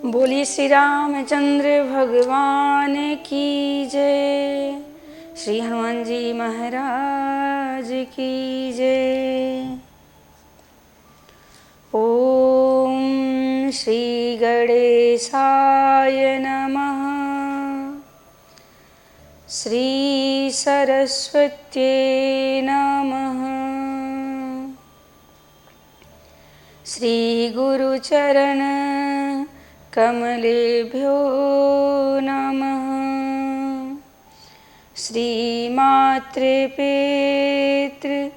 बोलिए श्री रामचंद्र भगवान की जय। श्री हनुमान जी महाराज की जय। ओम श्री गणेशाय नमः। श्री सरस्वत्यै नमः। श्री गुरुचरण कमलेभ्यो नमः। श्री मातृ पितृ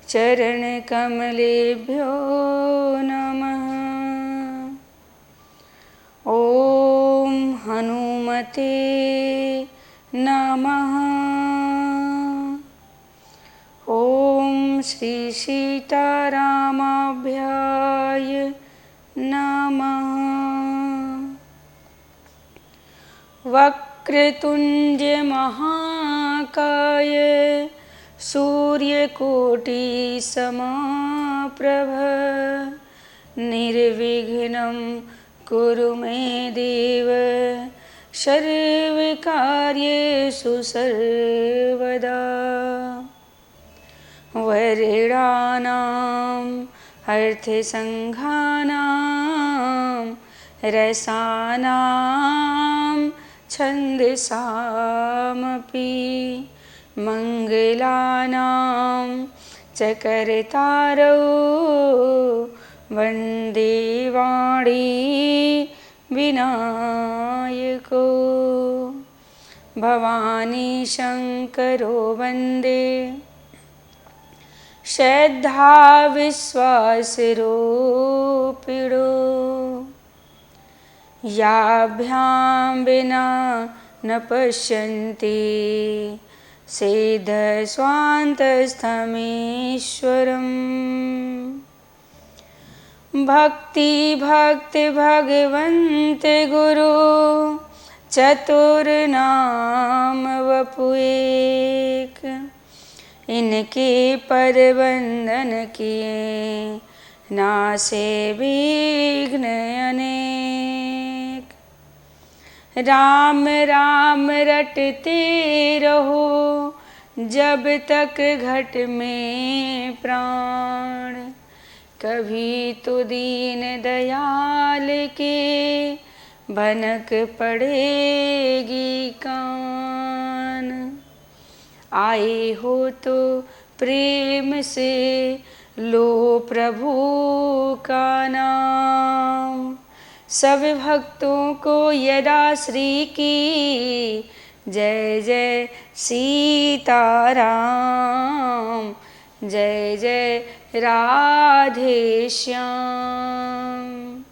चरण कमलेभ्यो नमः। ओम हनुमते नमः। ओम श्री सीतारामाभ्याय नमः। वक्रतुंड महाकाय सूर्यकोटि समाप्रभ निर्विघ्नं कुरु मे देव सर्वकार्येषु सर्वदा। वर्णानां अर्थसंघानां रसानां छन्दसामपि मंगलानां च कर्तारौ वन्दे वाणी विनायको। भवानी शंकरो वन्दे श्रद्धा विश्वासरूपिणो। याभ्यां विना न पश्यन्ति सिद्धस्वान्तस्थमीश्वरम्। भक्ति भक्ति भगवन्त गुरु चतुर्नाम वपुएक। इनके पद वंदन किए नासे विघ्न अनेक। राम राम रटते रहो जब तक घट में प्राण। कभी तो दीन दयाल के भनक पड़ेगी कान। आए हो तो प्रेम से लो प्रभु का नाम। सब भक्तों को यदा श्री की जय जय सीताराम। जय जय राधे श्याम।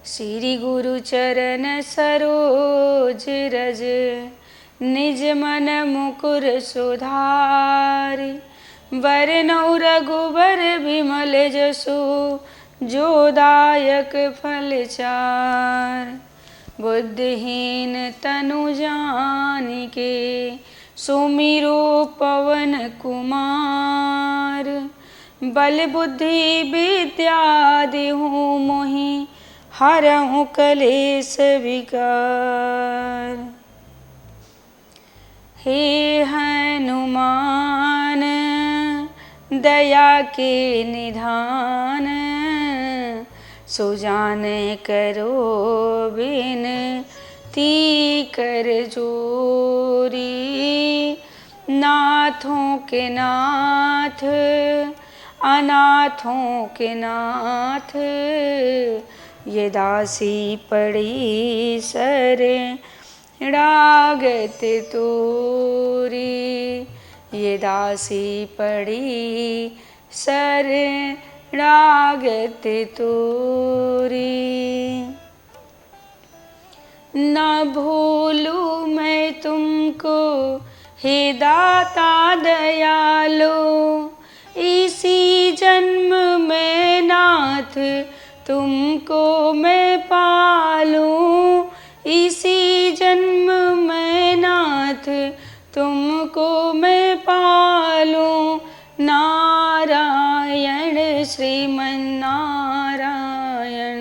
श्री गुरु चरण सरोज रज निज मन मुकुर सुधारि। वरनौ रघुबर बिमल जसु जो दायक फल चार। बुद्धिहीन तनु जानिके सुमिरो पवन कुमार। बल बुद्धि विद्या देहु मोहि हरहु कलेश विकार। हे हनुमान दया के निधान। सुजान करो बिनती कर जोरी। नाथों के नाथ अनाथों के नाथ। ये दासी पड़ी शरणागत तोरी। ये दासी पड़ी शरणागत तोरी। न भूलूं मैं तुमको हे दाता दयालो। इसी जन्म में नाथ तुमको मैं पालूं। इसी जन्म में नाथ तुमको मैं पालूं। नारायण श्रीमन्नारायण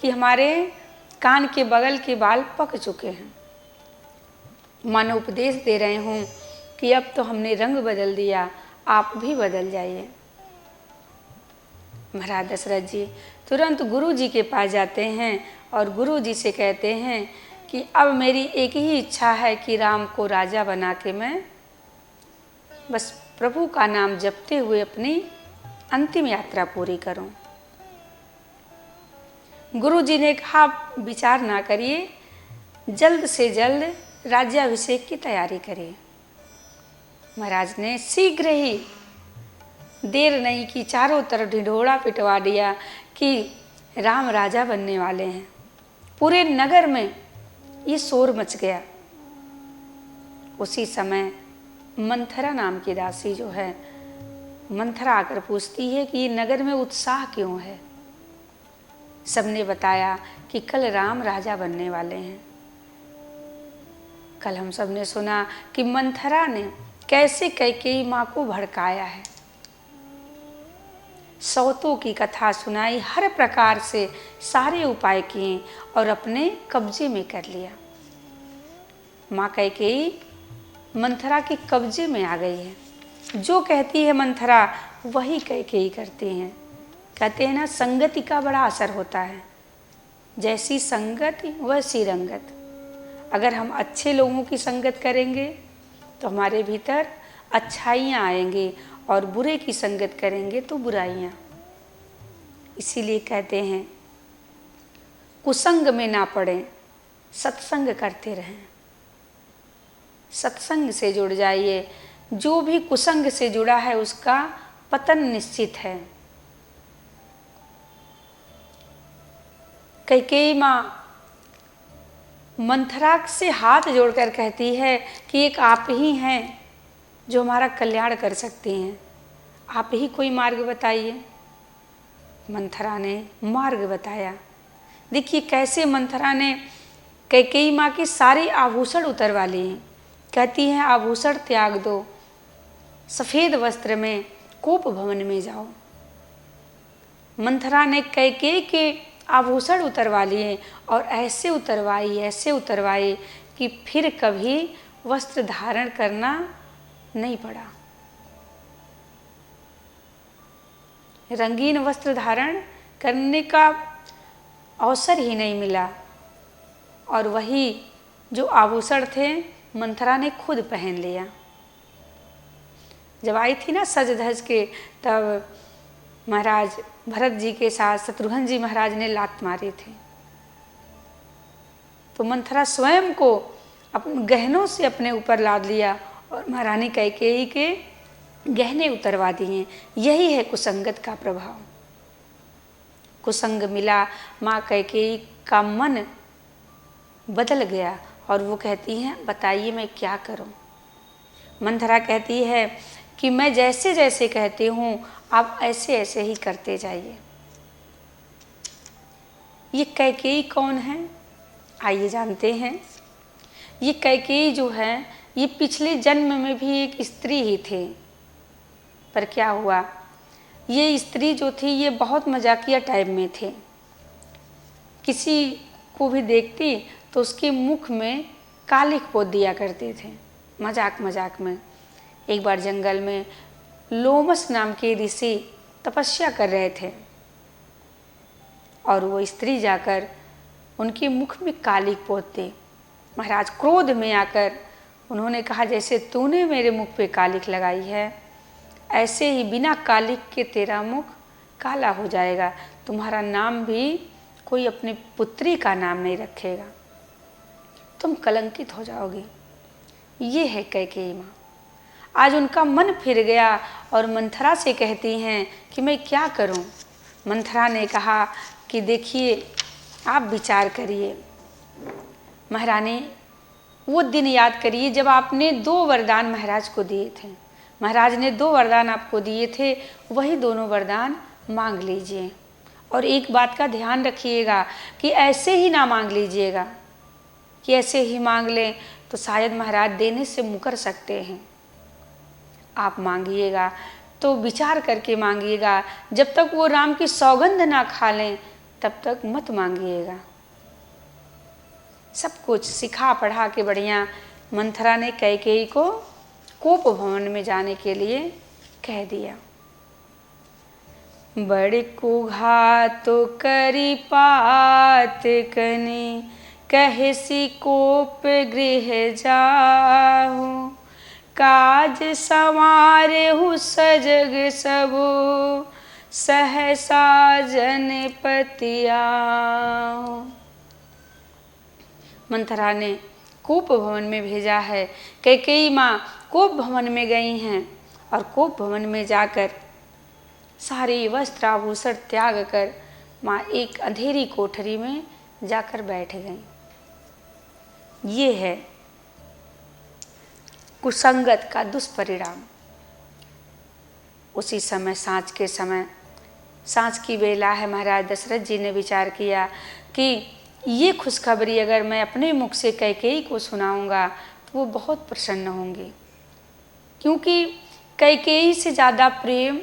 कि हमारे कान के बगल के बाल पक चुके हैं। मानो उपदेश दे रहे हों कि अब तो हमने रंग बदल दिया, आप भी बदल जाइए। महाराज दशरथ जी तुरंत गुरु जी के पास जाते हैं और गुरु जी से कहते हैं कि अब मेरी एक ही इच्छा है कि राम को राजा बना के मैं बस प्रभु का नाम जपते हुए अपनी अंतिम यात्रा पूरी करूं। गुरु जी ने कहा विचार ना करिए, जल्द से जल्द राज्याभिषेक की तैयारी करिए। महाराज ने शीघ्र ही, देर नहीं की, चारों तरफ ढिंढोरा पिटवा दिया कि राम राजा बनने वाले हैं। पूरे नगर में ये शोर मच गया। उसी समय मंथरा नाम की दासी जो है, मंथरा आकर पूछती है कि ये नगर में उत्साह क्यों है। सबने बताया कि कल राम राजा बनने वाले हैं। कल हम सब ने सुना कि मंथरा ने कैसे कैकेयी माँ को भड़काया है, सौतों की कथा सुनाई, हर प्रकार से सारे उपाय किए और अपने कब्जे में कर लिया। माँ कैकेयी मंथरा के कब्जे में आ गई है। जो कहती है मंथरा वही कैकेयी करती हैं। कहते हैं ना, संगति का बड़ा असर होता है। जैसी संगति वैसी रंगत। अगर हम अच्छे लोगों की संगत करेंगे तो हमारे भीतर अच्छाइयाँ आएंगी और बुरे की संगत करेंगे तो बुराइयाँ। इसीलिए कहते हैं कुसंग में ना पड़ें, सत्संग करते रहें। सत्संग से जुड़ जाइए। जो भी कुसंग से जुड़ा है उसका पतन निश्चित है। कैकेयी माँ मंथरा से हाथ जोड़कर कहती है कि एक आप ही हैं जो हमारा कल्याण कर सकती हैं, आप ही कोई मार्ग बताइए। मंथरा ने मार्ग बताया। देखिए कैसे मंथरा ने कैकेयी माँ की सारी आभूषण उतरवा लिए। कहती हैं आभूषण त्याग दो, सफ़ेद वस्त्र में कोप भवन में जाओ। मंथरा ने कैकेयी के आभूषण उतरवा लिए और ऐसे उतरवाई कि फिर कभी वस्त्र धारण करना नहीं पड़ा। रंगीन वस्त्र धारण करने का अवसर ही नहीं मिला। और वही जो आभूषण थे मंथरा ने खुद पहन लिया। जब आई थी ना सज धज के, तब महाराज भरत जी के साथ शत्रुघ्न जी महाराज ने लात मारी थी। तो मंथरा स्वयं को अपने गहनों से अपने ऊपर लाद लिया और महारानी कैकेयी के गहने उतरवा दिए। यही है कुसंगत का प्रभाव। कुसंग मिला, माँ कैकेयी का मन बदल गया और वो कहती हैं बताइए मैं क्या करूं। मंथरा कहती है कि मैं जैसे जैसे कहती हूँ आप ऐसे ऐसे ही करते जाइए। ये कैकेयी कौन है, आइए जानते हैं। ये कैकेयी जो है ये पिछले जन्म में भी एक स्त्री ही थी। पर क्या हुआ, ये स्त्री जो थी ये बहुत मजाकिया टाइप में थे। किसी को भी देखती तो उसके मुख में कालिख पोत दिया करते थे, मजाक मजाक में। एक बार जंगल में लोमस नाम के ऋषि तपस्या कर रहे थे और वो स्त्री जाकर उनके मुख में कालिख पोत दी। महाराज क्रोध में आकर उन्होंने कहा जैसे तूने मेरे मुख पे कालिख लगाई है ऐसे ही बिना कालिख के तेरा मुख काला हो जाएगा, तुम्हारा नाम भी कोई अपनी पुत्री का नाम नहीं रखेगा, तुम कलंकित हो जाओगी। ये है कैकेयी माँ। आज उनका मन फिर गया और मंथरा से कहती हैं कि मैं क्या करूं। मंथरा ने कहा कि देखिए आप विचार करिए महारानी, वो दिन याद करिए जब आपने 2 वरदान महाराज को दिए थे। महाराज ने 2 वरदान आपको दिए थे, वही दोनों वरदान मांग लीजिए। और एक बात का ध्यान रखिएगा कि ऐसे ही ना मांग लीजिएगा कि ऐसे ही मांग लें तो शायद महाराज देने से मुकर सकते हैं। आप मांगिएगा तो विचार करके मांगिएगा। जब तक वो राम की सौगंध ना खा लें तब तक मत मांगिएगा। सब कुछ सिखा पढ़ा के बढ़िया मंथरा ने कैकेयी को कोप भवन में जाने के लिए कह दिया। बड़ कुघात तो करी पात कनी, कहसी कोप गृह जाहु, काज संवारेहु सजग सबु, सहसा जनपति आऊ। मंथरा ने कोप भवन में भेजा है। कैकेयी माँ कोप भवन में गई हैं और कोप भवन में जाकर सारे वस्त्र आभूषण त्याग कर माँ एक अंधेरी कोठरी में जाकर बैठ गई। ये है कुसंगत का दुष्परिणाम। उसी समय सांझ की बेला है। महाराज दशरथ जी ने विचार किया कि ये खुशखबरी अगर मैं अपने मुख से कैकेयी को सुनाऊंगा तो वो बहुत प्रसन्न होंगी, क्योंकि कैकेयी से ज़्यादा प्रेम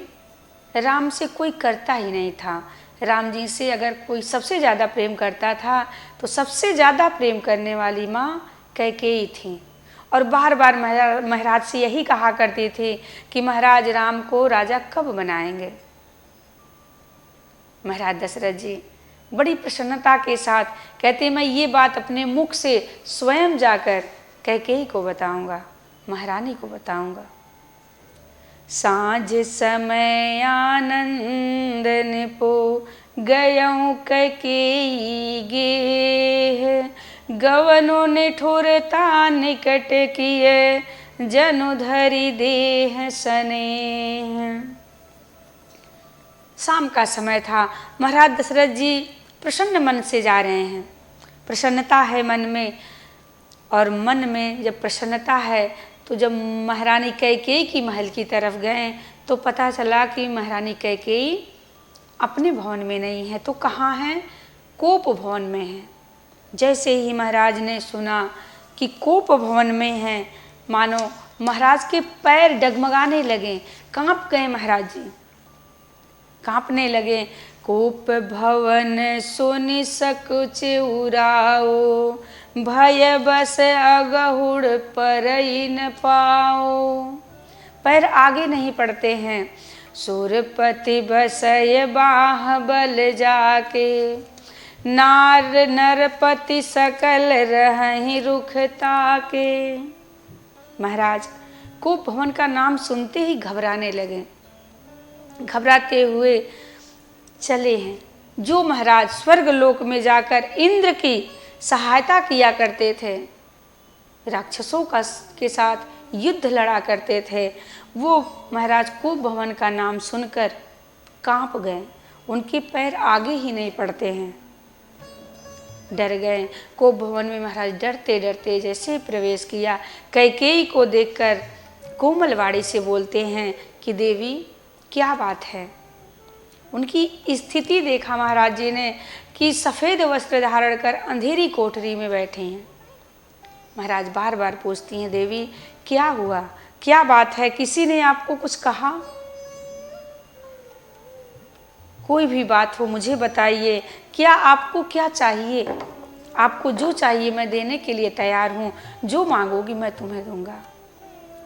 राम से कोई करता ही नहीं था। राम जी से अगर कोई सबसे ज़्यादा प्रेम करता था तो सबसे ज़्यादा प्रेम करने वाली माँ कैकेयी थी। और बार बार महाराज से यही कहा करती थी कि महाराज राम को राजा कब बनाएंगे। महाराज दशरथ जी बड़ी प्रसन्नता के साथ कहते, मैं ये बात अपने मुख से स्वयं जाकर कैकेयी को बताऊंगा, महारानी को बताऊंगा। सांझ समय आनंदन पो गयऊँ कैकेयी गेह, गवनो ने ठोरता निकट किए, जनु धरि देह स्नेह। शाम का समय था। महाराज दशरथ जी प्रसन्न मन से जा रहे हैं। प्रसन्नता है मन में, और मन में जब प्रसन्नता है तो जब महारानी कैकेयी की महल की तरफ गए तो पता चला कि महारानी कैकेयी अपने भवन में नहीं है, तो कहाँ हैं? कोप भवन में है। जैसे ही महाराज ने सुना कि कोप भवन में है, मानो महाराज के पैर डगमगाने लगे, कांप गए महाराज जी, कांपने लगे। कोप भवन सुनि सकुच उराओ, भय बस अगहुड़ परई न पाओ। पैर आगे नहीं पड़ते हैं। सुरपति बसय बाह बल जाके, नार नरपति सकल रहहि रुख ताके। महाराज कोप भवन का नाम सुनते ही घबराने लगे, घबराते हुए चले हैं। जो महाराज स्वर्ग लोक में जाकर इंद्र की सहायता किया करते थे, राक्षसों के साथ युद्ध लड़ा करते थे, वो महाराज कोप भवन का नाम सुनकर कांप गए। उनके पैर आगे ही नहीं पड़ते हैं, डर गए। कोप भवन में महाराज डरते डरते जैसे प्रवेश किया, कैकेयी को देखकर कोमलवाणी से बोलते हैं कि देवी क्या बात है। उनकी स्थिति देखा महाराज जी ने कि सफ़ेद वस्त्र धारण कर अंधेरी कोठरी में बैठे हैं। महाराज बार बार पूछती हैं, देवी क्या हुआ, क्या बात है, किसी ने आपको कुछ कहा? कोई भी बात हो मुझे बताइए, क्या आपको क्या चाहिए? आपको जो चाहिए मैं देने के लिए तैयार हूँ, जो मांगोगी मैं तुम्हें दूंगा।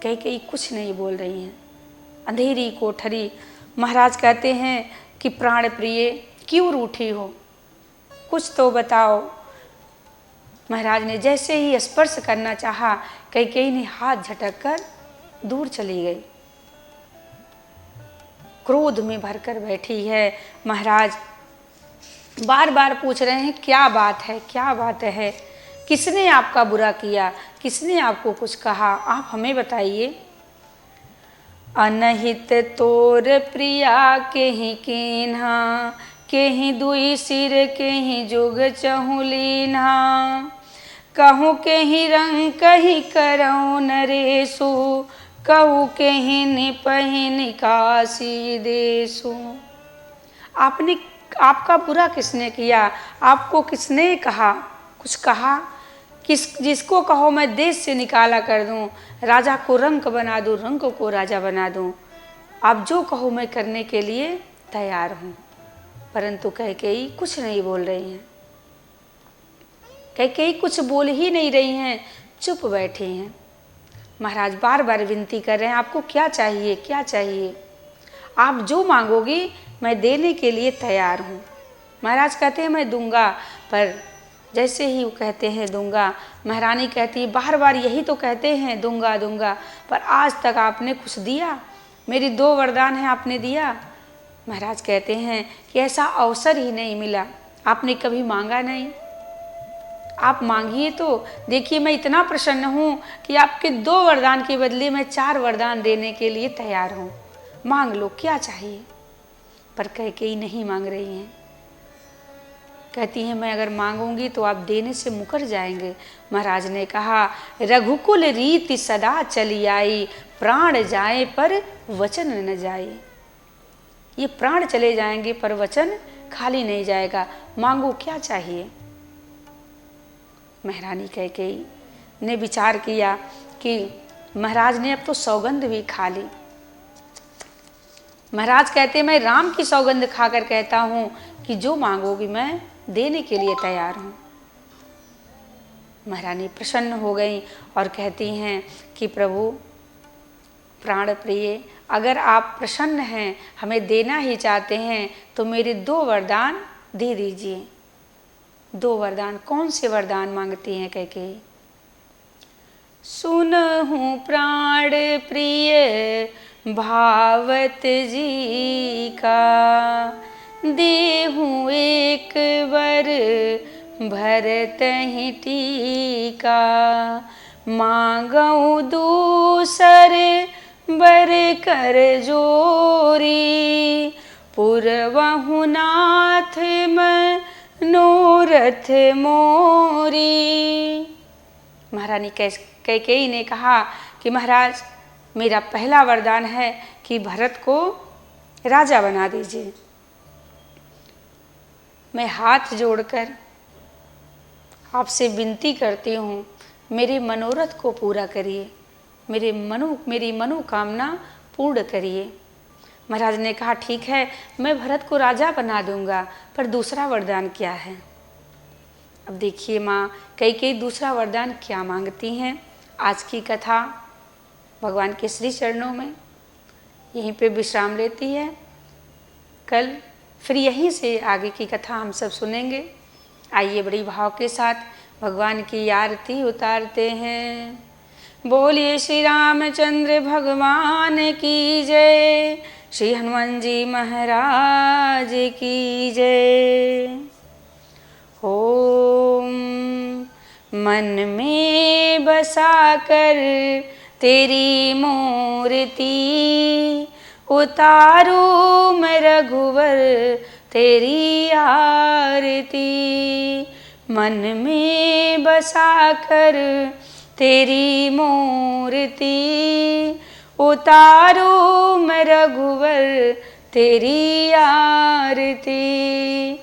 कैकेयी कुछ नहीं बोल रही हैं। अंधेरी कोठरी। महाराज कहते हैं कि प्राण प्रिय क्यों रूठी हो, कुछ तो बताओ। महाराज ने जैसे ही स्पर्श करना चाहा, कैकेयी ने हाथ झटक कर दूर चली गई। क्रोध में भरकर बैठी है। महाराज बार बार पूछ रहे हैं, क्या बात है, क्या बात है, किसने आपका बुरा किया, किसने आपको कुछ कहा, आप हमें बताइए। अनहित तोर प्रिया केहि कीन्हा, केहि दुई सिर केहि जुग चहु लीन्हा, कहूँ केहि रंग कहि करऊँ नरेशु, कहूँ केहि निपहि निकासी देशु। आपका बुरा किसने किया, आपको किसने कहा, कुछ कहा? जिसको कहो मैं देश से निकाला कर दूं, राजा को रंक बना दूं, रंक को राजा बना दूं, आप जो कहो मैं करने के लिए तैयार हूँ। परंतु कैकेयी कुछ नहीं बोल रही हैं। कैकेयी कुछ बोल ही नहीं रही हैं, चुप बैठी हैं। महाराज बार बार विनती कर रहे हैं, आपको क्या चाहिए, क्या चाहिए? आप जो मांगोगी मैं देने के लिए तैयार हूँ। महाराज कहते हैं मैं दूंगा, पर जैसे ही वो कहते हैं दूंगा, महारानी कहती है बार बार यही तो कहते हैं दूंगा दूंगा, पर आज तक आपने कुछ दिया? मेरी 2 वरदान हैं, आपने दिया? महाराज कहते हैं कि ऐसा अवसर ही नहीं मिला, आपने कभी मांगा नहीं। आप मांगिए तो देखिए, मैं इतना प्रसन्न हूँ कि आपके 2 वरदान के बदले मैं 4 वरदान देने के लिए तैयार हूँ। मांग लो, क्या चाहिए? पर कैकेयी नहीं मांग रही हैं। कहती हैं मैं अगर मांगूंगी तो आप देने से मुकर जाएंगे। महाराज ने कहा रघुकुल रीति सदा चली आई, प्राण जाए पर वचन न जाए। ये प्राण चले जाएंगे पर वचन खाली नहीं जाएगा। मांगो, क्या चाहिए? महारानी कैकेयी ने विचार किया कि महाराज ने अब तो सौगंध भी खा ली। महाराज कहते मैं राम की सौगंध खाकर कहता हूँ कि जो मांगोगी मैं देने के लिए तैयार हूँ। महारानी प्रसन्न हो गई और कहती हैं कि प्रभु प्राण प्रिय, अगर आप प्रसन्न हैं, हमें देना ही चाहते हैं, तो मेरे 2 वरदान दे दीजिए। 2 वरदान? कौन से वरदान मांगती हैं कैकेयी? सुनहूँ प्राण प्रिय भावत जी का, देहूँ एक वर भरतहि टीका, मांगऊँ दूसर बर कर जोरी, पुरवहु नाथ मनोरथ मोरी। महारानी कैकेयी ने कहा कि महाराज मेरा पहला वरदान है कि भरत को राजा बना दीजिए। मैं हाथ जोड़कर आपसे विनती करती हूँ, मेरे मनोरथ को पूरा करिए, मेरी मनोकामना पूर्ण करिए। महाराज ने कहा ठीक है, मैं भरत को राजा बना दूंगा, पर दूसरा वरदान क्या है? अब देखिए माँ कैकेयी दूसरा वरदान क्या मांगती हैं। आज की कथा भगवान के श्री चरणों में यहीं पे विश्राम लेती है। कल फिर यहीं से आगे की कथा हम सब सुनेंगे। आइए बड़ी भाव के साथ भगवान की आरती उतारते हैं। बोलिए श्री रामचंद्र भगवान की जय, श्री हनुमान जी महाराज की जय। ओम मन में बसा कर तेरी मूर्ति, उतारूं मैं रघुवर तेरी आरती। मन में बसा कर तेरी मूर्ति, उतारूं मैं रघुवर तेरी आरती।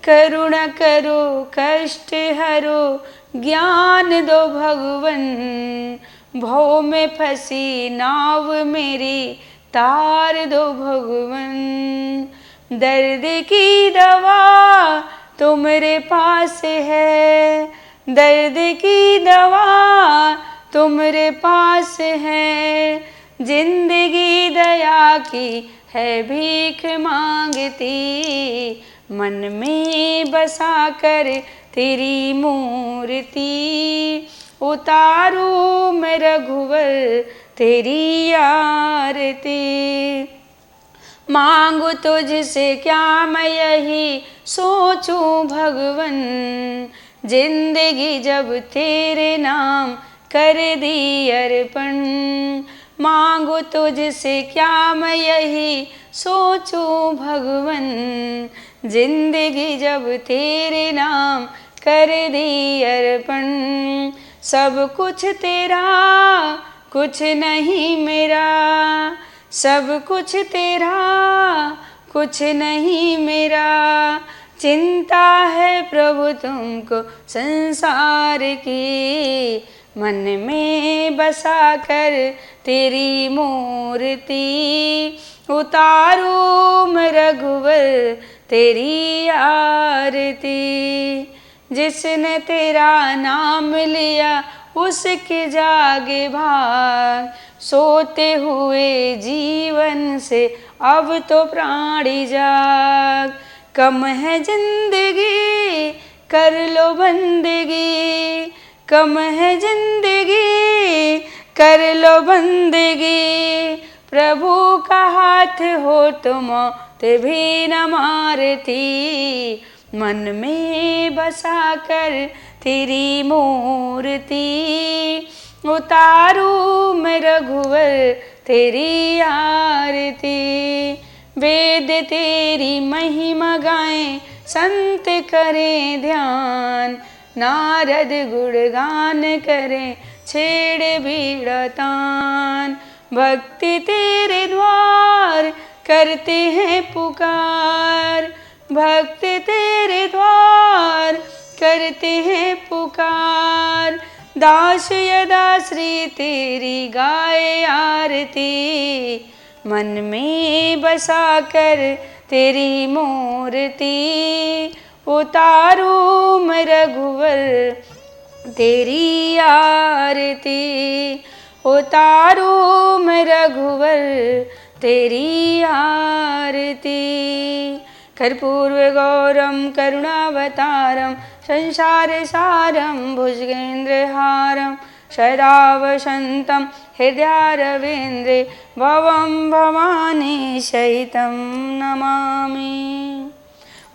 करुणा करो कष्ट हरो ज्ञान दो भगवन, भव में फंसी नाव मेरी तार दो भगवन। दर्द की दवा तो मेरे पास है, दर्द की दवा तो मेरे पास है। जिंदगी दया की है भीख मांगती, मन में बसा कर तेरी मूर्ति, उतारूं मैं रघुवर तेरी आरती। मांगू तुझसे क्या मैं यही सोचूं भगवन, जिंदगी जब तेरे नाम कर दी अर्पण। मांगू तुझसे क्या मैं यही सोचूं भगवन, जिंदगी जब तेरे नाम कर दी अर्पण। सब कुछ तेरा कुछ नहीं मेरा, सब कुछ तेरा कुछ नहीं मेरा। चिंता है प्रभु तुमको संसार की, मन में बसा कर तेरी मूर्ति, उतारूं मैं रघुवर तेरी आरती। जिसने तेरा नाम लिया उसके जागे भाग, सोते हुए जीवन से अब तो प्राणी जाग। कम है जिंदगी कर लो बंदगी, कम है जिंदगी कर लो बंदगी। प्रभु का हाथ हो तो मौत भी न मारती, मन में बसा कर तेरी मूर्ति। उतारूं मैं रघुवर तेरी आरती, वेद तेरी महिमा गाएं संत करें ध्यान। नारद गुणगान करें छेड़े बीड़ा तान। भक्ति तेरे द्वार करते हैं पुकार, भक्त तेरे द्वार करते हैं पुकार। दास यदा श्री तेरी गाए आरती, मन में बसा कर तेरी मूर्ति। उतारूं मैं रघुवर तेरी आरती, उतारूं मैं रघुवर तेरी आरती। कर्पूरगौरं करुणावतारं संसार सारं भुजगेन्द्रहारं सदा वसन्तं हृदयारविन्दे भवं भवानी सहितं नमामि।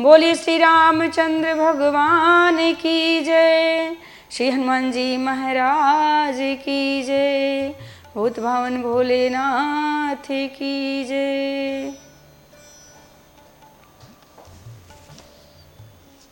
बोलिए श्री रामचंद्र भगवान की जय, श्री हनुमान जी महाराज की जय, भूत भावन भोलेनाथ की जय।